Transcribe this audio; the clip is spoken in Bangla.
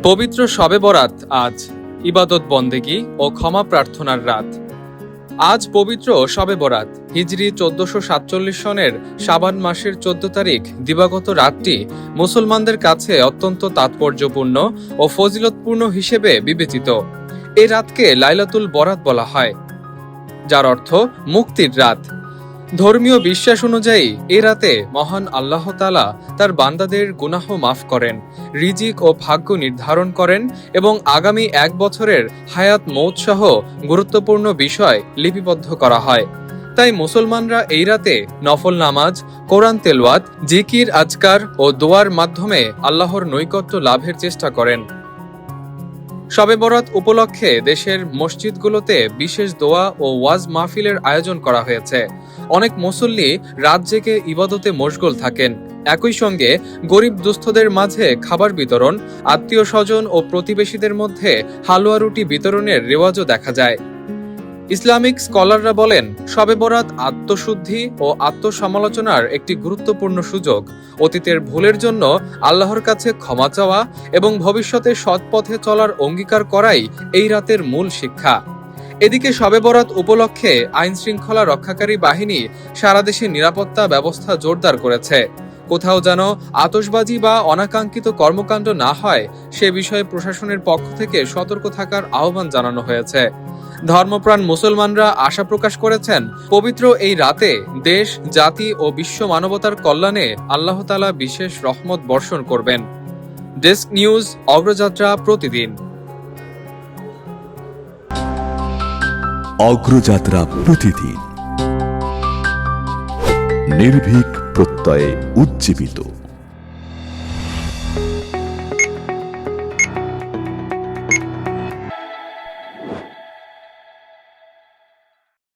পবিত্র শবে বরাত আজ ইবাদত বন্দেগী ও ক্ষমা প্রার্থনার রাত। আজ পবিত্র শবে বরাত হিজরি 1447 সনের শাবান মাসের 14 তারিখ দিবাগত রাতটি মুসলমানদের কাছে অত্যন্ত তাৎপর্যপূর্ণ ও ফজিলতপূর্ণ হিসেবে বিবেচিত। এই রাতকে লাইলাতুল বরাত বলা হয়, যার অর্থ মুক্তির রাত। ধর্মীয় বিশ্বাস অনুযায়ী এ রাতে মহান আল্লাহ তাআলা তার বান্দাদের গুনাহ মাফ করেন, রিজিক ও ভাগ্য নির্ধারণ করেন এবং আগামী 1 বছরের হায়াত মৌত সহ গুরুত্বপূর্ণ বিষয় লিপিবদ্ধ করা হয়। তাই মুসলমানরা এই রাতে নফল নামাজ, কোরআন তেলাওয়াত, জিকির আজকার ও দোয়ার মাধ্যমে আল্লাহর নৈকট্য লাভের চেষ্টা করেন। শবে বরাত উপলক্ষে দেশের মসজিদগুলোতে বিশেষ দোয়া ও ওয়াজ মাহফিলের আয়োজন করা হয়েছে। অনেক মুসল্লি রাত জেগে ইবাদতে মশগুল থাকেন। একই সঙ্গে গরিব দুস্থদের মাঝে খাবার বিতরণ, আত্মীয় স্বজন ও প্রতিবেশীদের মধ্যে হালুয়া রুটি বিতরণের রেওয়াজও দেখা যায়। ইসলামিক স্কলাররা বলেন, শবে বরাত আত্মশুদ্ধি ও আত্মসমালোচনার একটি গুরুত্বপূর্ণ সুযোগ। অতীতের ভুলের জন্য আল্লাহর কাছে ক্ষমা চাওয়া এবং ভবিষ্যতে সৎ পথে চলার অঙ্গীকার করাই এই রাতের মূল শিক্ষা। এদিকে শবে বরাত উপলক্ষে আইন শৃঙ্খলা রক্ষাকারী বাহিনী সারা দেশে নিরাপত্তা ব্যবস্থা জোরদার করেছে। কোথাও যেন আতশবাজি বা অনাকাঙ্ক্ষিত কর্মকাণ্ড না হয় সে বিষয়ে প্রশাসনের পক্ষ থেকে সতর্ক থাকার আহ্বান জানানো হয়েছে। ধর্মপ্রাণ মুসলমানরা আশা প্রকাশ করেছেন, পবিত্র এই রাতে দেশ, জাতি ও বিশ্ব মানবতার কল্যাণে আল্লাহ তাআলা বিশেষ রহমত বর্ষণ করবেন। ডেস্ক নিউজ, অগ্রযাত্রা প্রতিদিন। অগ্রযাত্রা প্রতিদিন, নির্ভীক প্রত্যয়ে উজ্জীবিত।